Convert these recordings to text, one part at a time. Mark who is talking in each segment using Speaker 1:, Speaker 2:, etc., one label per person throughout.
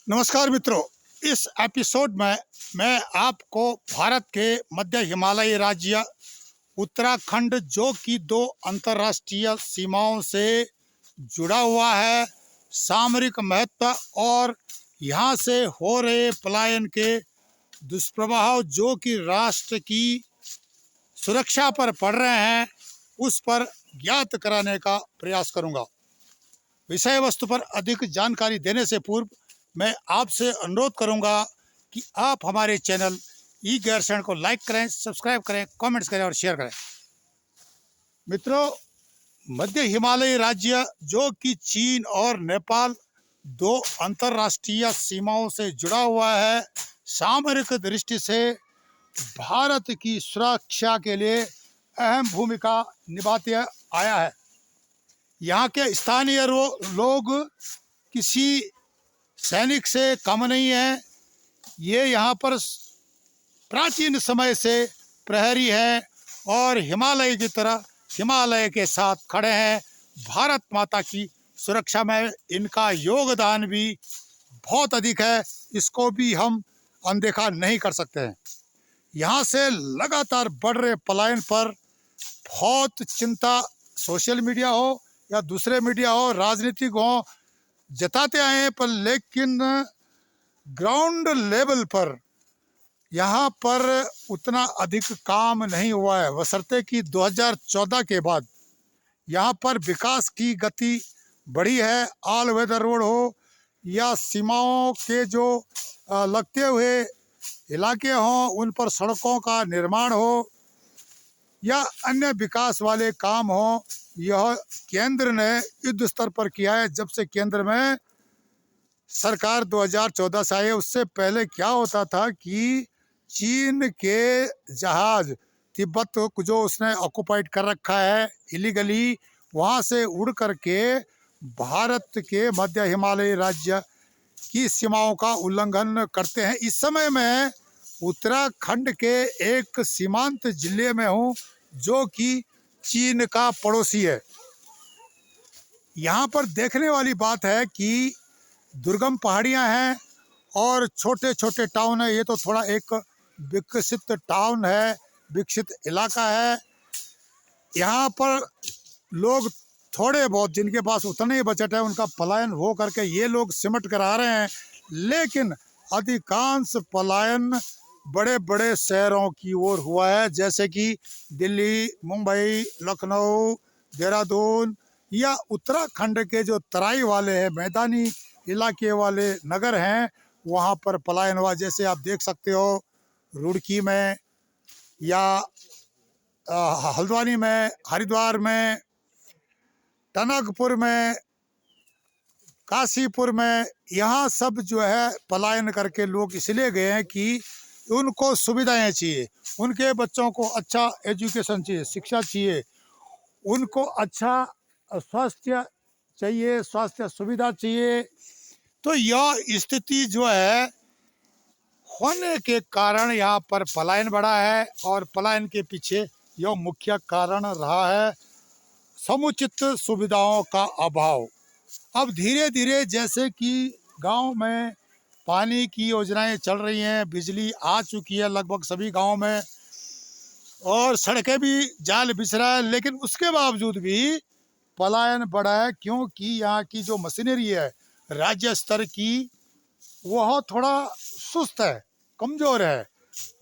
Speaker 1: नमस्कार मित्रों, इस एपिसोड में मैं आपको भारत के मध्य हिमालयी राज्य उत्तराखंड, जो कि दो अंतर्राष्ट्रीय सीमाओं से जुड़ा हुआ है, सामरिक महत्व और यहाँ से हो रहे पलायन के दुष्प्रभाव जो कि राष्ट्र की सुरक्षा पर पड़ रहे हैं, उस पर ज्ञात कराने का प्रयास करूंगा। विषय वस्तु पर अधिक जानकारी देने से पूर्व मैं आपसे अनुरोध करूंगा कि आप हमारे चैनल ई ज्ञान को लाइक करें, सब्सक्राइब करें, कमेंट्स करें और शेयर करें। मित्रों, मध्य हिमालयी राज्य जो कि चीन और नेपाल दो अंतर्राष्ट्रीय सीमाओं से जुड़ा हुआ है, सामरिक दृष्टि से भारत की सुरक्षा के लिए अहम भूमिका निभाते आया है। यहाँ के स्थानीय लोग किसी सैनिक से कम नहीं है। ये यहाँ पर प्राचीन समय से प्रहरी हैं और हिमालय की तरह हिमालय के साथ खड़े हैं। भारत माता की सुरक्षा में इनका योगदान भी बहुत अधिक है, इसको भी हम अनदेखा नहीं कर सकते हैं। यहाँ से लगातार बढ़ रहे पलायन पर बहुत चिंता सोशल मीडिया हो या दूसरे मीडिया हो, राजनीतिक हो, जताते आए हैं, पर लेकिन ग्राउंड लेवल पर यहाँ पर उतना अधिक काम नहीं हुआ है। बशर्ते कि 2014 के बाद यहाँ पर विकास की गति बढ़ी है। ऑल वेदर रोड हो या सीमाओं के जो लगते हुए इलाके हों, उन पर सड़कों का निर्माण हो या अन्य विकास वाले काम हो, यह केंद्र ने युद्ध स्तर पर किया है। जब से केंद्र में सरकार 2014 से आई है, उससे पहले क्या होता था कि चीन के जहाज तिब्बत को जो उसने ऑक्युपाइड कर रखा है इलीगली, वहाँ से उड़ करके भारत के मध्य हिमालयी राज्य की सीमाओं का उल्लंघन करते हैं। इस समय मैं उत्तराखंड के एक सीमांत जिले में हूँ जो कि चीन का पड़ोसी है। यहाँ पर देखने वाली बात है कि दुर्गम पहाड़ियाँ हैं और छोटे छोटे टाउन है। ये तो थोड़ा एक विकसित टाउन है, विकसित इलाका है। यहाँ पर लोग थोड़े बहुत, जिनके पास उतना ही बजट है, उनका पलायन हो करके ये लोग सिमट कर आ रहे हैं। लेकिन अधिकांश पलायन बड़े बड़े शहरों की ओर हुआ है, जैसे कि दिल्ली, मुंबई, लखनऊ, देहरादून या उत्तराखंड के जो तराई वाले हैं, मैदानी इलाके वाले नगर हैं, वहाँ पर पलायन हुआ। जैसे आप देख सकते हो रुड़की में या हल्द्वानी में, हरिद्वार में, टनकपुर में, काशीपुर में, यहाँ सब जो है पलायन करके लोग इसलिए गए हैं कि उनको सुविधाएं चाहिए, उनके बच्चों को अच्छा एजुकेशन चाहिए, शिक्षा चाहिए, उनको अच्छा स्वास्थ्य चाहिए, स्वास्थ्य सुविधा चाहिए। तो यह स्थिति जो है होने के कारण यहाँ पर पलायन बढ़ा है और पलायन के पीछे यह मुख्य कारण रहा है समुचित सुविधाओं का अभाव। अब धीरे धीरे जैसे कि गांव में पानी की योजनाएं चल रही हैं, बिजली आ चुकी है लगभग सभी गांव में और सड़कें भी जाल बिछ रहा है, लेकिन उसके बावजूद भी पलायन बढ़ा है क्योंकि यहाँ की जो मशीनरी है राज्य स्तर की, वह थोड़ा सुस्त है, कमज़ोर है।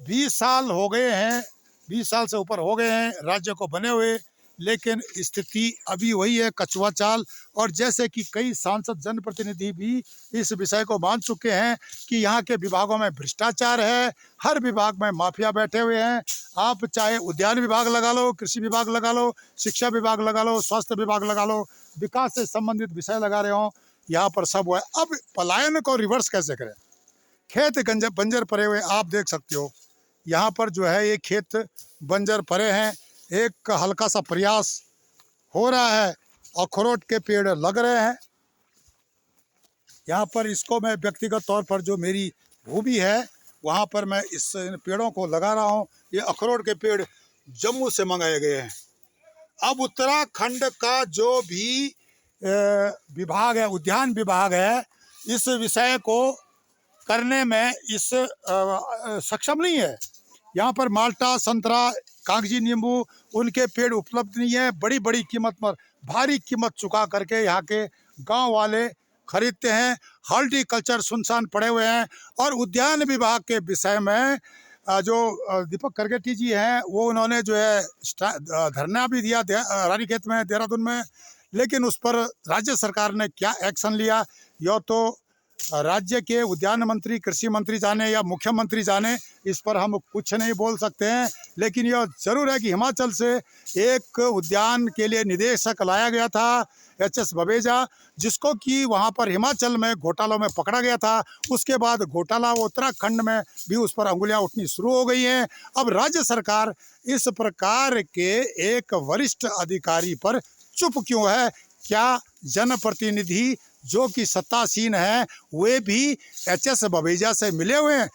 Speaker 1: 20 साल हो गए हैं, 20 साल से ऊपर हो गए हैं राज्य को बने हुए, लेकिन स्थिति अभी वही है, कछुआ चाल। और जैसे कि कई सांसद, जनप्रतिनिधि भी इस विषय को मान चुके हैं कि यहाँ के विभागों में भ्रष्टाचार है, हर विभाग में माफिया बैठे हुए हैं। आप चाहे उद्यान विभाग लगा लो, कृषि विभाग लगा लो, शिक्षा विभाग लगा लो, स्वास्थ्य विभाग लगा लो, विकास से संबंधित विषय लगा रहे हो, यहाँ पर सब हुआ है। अब पलायन को रिवर्स कैसे करें? खेत बंजर पड़े हुए आप देख सकते हो, यहाँ पर जो है ये खेत बंजर पड़े हैं। एक हल्का सा प्रयास हो रहा है, अखरोट के पेड़ लग रहे हैं यहाँ पर। इसको मैं व्यक्तिगत तौर पर, जो मेरी भूमि है वहाँ पर मैं इन पेड़ों को लगा रहा हूँ। ये अखरोट के पेड़ जम्मू से मंगाए गए हैं। अब उत्तराखंड का जो भी विभाग है, उद्यान विभाग है, इस विषय को करने में सक्षम नहीं है। यहाँ पर माल्टा, संतरा, कागजी नींबू, उनके पेड़ उपलब्ध नहीं है। बड़ी बड़ी कीमत पर, भारी कीमत चुका करके यहाँ के गांव वाले खरीदते हैं। हॉर्टिकल्चर सुनसान पड़े हुए हैं। और उद्यान विभाग के विषय में जो दीपक करगेटी जी हैं, वो उन्होंने जो है धरना भी दिया रानीखेत में, देहरादून में, लेकिन उस पर राज्य सरकार ने क्या एक्शन लिया, यह तो राज्य के उद्यान मंत्री, कृषि मंत्री जाने या मुख्यमंत्री जाने, इस पर हम कुछ नहीं बोल सकते हैं। लेकिन यह जरूर है कि हिमाचल से एक उद्यान के लिए निदेशक लाया गया था, एच.एस. बवेजा, जिसको कि वहां पर हिमाचल में घोटालों में पकड़ा गया था। उसके बाद घोटाला उत्तराखंड में भी उस पर अंगुलियां उठनी शुरू हो गई हैं। अब राज्य सरकार इस प्रकार के एक वरिष्ठ अधिकारी पर चुप क्यों है? क्या जनप्रतिनिधि जो कि सत्तासीन है वे भी एच.एस. बवेजा से मिले हुए हैं?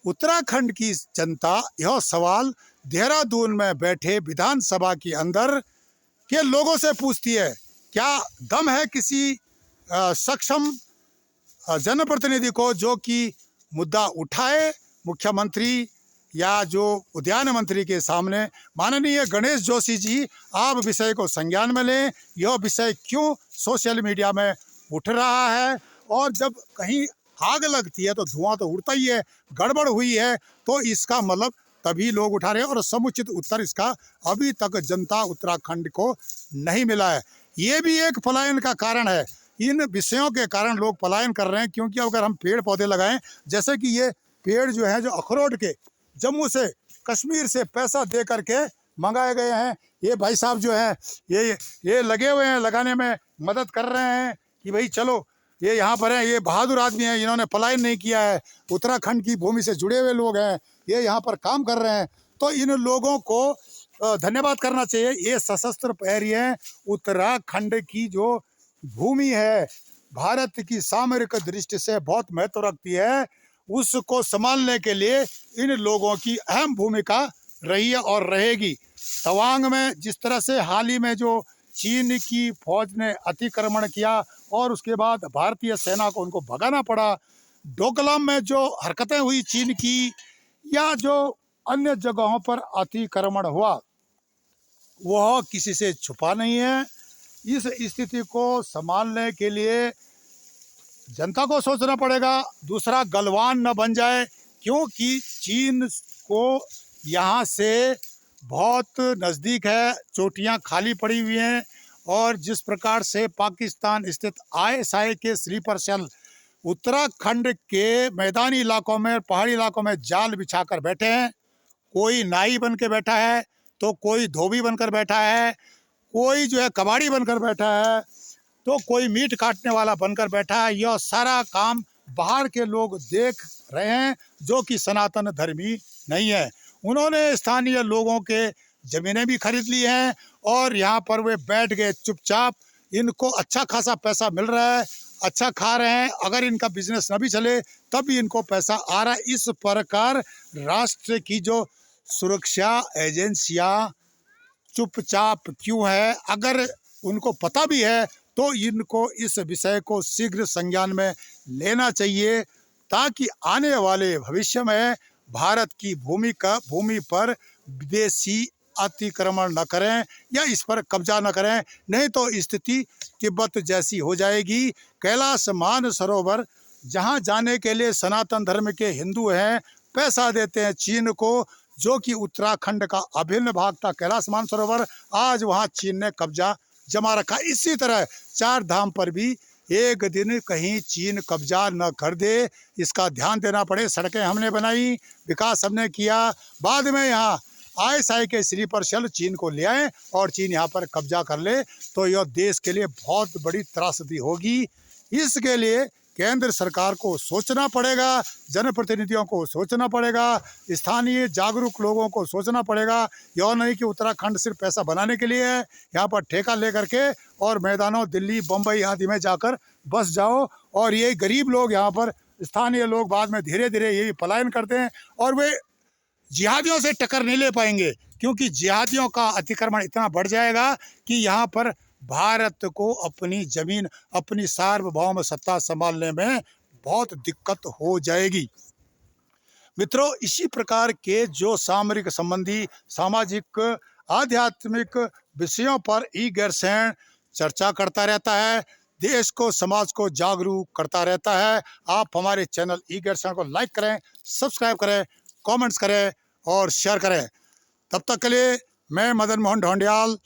Speaker 1: उत्तराखंड की जनता यह सवाल देहरादून में बैठे विधानसभा के अंदर के लोगों से पूछती है। क्या दम है किसी सक्षम जनप्रतिनिधि को जो कि मुद्दा उठाए मुख्यमंत्री या जो उद्यान मंत्री के सामने? माननीय गणेश जोशी जी, आप विषय को संज्ञान में लें। यह विषय क्यों सोशल मीडिया में उठ रहा है? और जब कहीं आग लगती है तो धुआं तो उड़ता ही है। गड़बड़ हुई है तो इसका मतलब तभी लोग उठा रहे हैं, और समुचित उत्तर इसका अभी तक जनता उत्तराखंड को नहीं मिला है। ये भी एक पलायन का कारण है। इन विषयों के कारण लोग पलायन कर रहे हैं, क्योंकि अगर हम पेड़ पौधे लगाएं, जैसे कि ये पेड़ जो है, जो अखरोट के जम्मू से, कश्मीर से पैसा दे करके मंगाए गए हैं, ये भाई साहब जो है ये लगे हुए हैं, लगाने में मदद कर रहे हैं कि भाई चलो ये यहाँ पर हैं, ये बहादुर आदमी हैं, इन्होंने पलायन नहीं किया है, उत्तराखंड की भूमि से जुड़े हुए लोग हैं, ये यहाँ पर काम कर रहे हैं। तो इन लोगों को धन्यवाद करना चाहिए। ये सशस्त्र प्रहरी हैं। उत्तराखंड की जो भूमि है, भारत की सामरिक दृष्टि से बहुत महत्व रखती है, उसको संभालने के लिए इन लोगों की अहम भूमिका रही है और रहेगी। तवांग में जिस तरह से हाल ही में जो चीन की फौज ने अतिक्रमण किया और उसके बाद भारतीय सेना को उनको भगाना पड़ा, डोकलाम में जो हरकतें हुई चीन की, या जो अन्य जगहों पर अतिक्रमण हुआ, वह किसी से छुपा नहीं है। इस स्थिति को संभालने के लिए जनता को सोचना पड़ेगा, दूसरा गलवान न बन जाए, क्योंकि चीन को यहाँ से बहुत नज़दीक है, चोटियाँ खाली पड़ी हुई हैं, और जिस प्रकार से पाकिस्तान स्थित ISI के स्लीपर सेल उत्तराखंड के मैदानी इलाकों में, पहाड़ी इलाकों में जाल बिछाकर बैठे हैं। कोई नाई बन के बैठा है, तो कोई धोबी बनकर बैठा है, कोई जो है कबाड़ी बनकर बैठा है, तो कोई मीट काटने वाला बनकर बैठा है। यह सारा काम बाहर के लोग देख रहे हैं, जो कि सनातन धर्मी नहीं है। उन्होंने स्थानीय लोगों के ज़मीनें भी खरीद ली हैं और यहाँ पर वे बैठ गए चुपचाप। इनको अच्छा खासा पैसा मिल रहा है, अच्छा खा रहे हैं। अगर इनका बिजनेस न भी चले तब भी इनको पैसा आ रहा है। इस प्रकार राष्ट्र की जो सुरक्षा एजेंसियां चुपचाप क्यों है? अगर उनको पता भी है तो इनको इस विषय को शीघ्र संज्ञान में लेना चाहिए, ताकि आने वाले भविष्य में भारत की भूमि पर विदेशी अतिक्रमण न करें या इस पर कब्जा न करें। नहीं तो स्थिति तिब्बत जैसी हो जाएगी। कैलाश मानसरोवर जहां जाने के लिए सनातन धर्म के हिंदू हैं, पैसा देते हैं चीन को, जो कि उत्तराखंड का अभिन्न भाग था कैलाश मानसरोवर, आज वहां चीन ने कब्जा जमा रखा। इसी तरह चार धाम पर भी एक दिन कहीं चीन कब्जा न कर दे, इसका ध्यान देना पड़े। सड़कें हमने बनाई, विकास हमने किया, बाद में यहाँ ISI के स्लीपर सेल चीन को ले आए और चीन यहाँ पर कब्जा कर ले, तो यह देश के लिए बहुत बड़ी त्रासदी होगी। इसके लिए केंद्र सरकार को सोचना पड़ेगा, जनप्रतिनिधियों को सोचना पड़ेगा, स्थानीय जागरूक लोगों को सोचना पड़ेगा। यह नहीं कि उत्तराखंड सिर्फ पैसा बनाने के लिए है, यहाँ पर ठेका लेकर के और मैदानों दिल्ली बम्बई आदि में जाकर बस जाओ, और ये गरीब लोग यहाँ पर स्थानीय लोग बाद में धीरे धीरे ये पलायन करते हैं और वे जिहादियों से टक्कर नहीं ले पाएंगे, क्योंकि जिहादियों का अतिक्रमण इतना बढ़ जाएगा कि यहाँ पर भारत को अपनी ज़मीन, अपनी सार्वभौम सत्ता संभालने में बहुत दिक्कत हो जाएगी। मित्रों, इसी प्रकार के जो सामरिक संबंधी, सामाजिक, आध्यात्मिक विषयों पर ई गैरसैंण चर्चा करता रहता है, देश को, समाज को जागरूक करता रहता है। आप हमारे चैनल ई गैरसैंण को लाइक करें, सब्सक्राइब करें, कमेंट्स करें और शेयर करें। तब तक के लिए मैं मदन मोहन ढोंडियाल,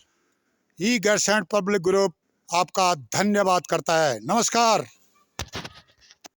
Speaker 1: ई गैरसैंण पब्लिक ग्रुप आपका धन्यवाद करता है। नमस्कार।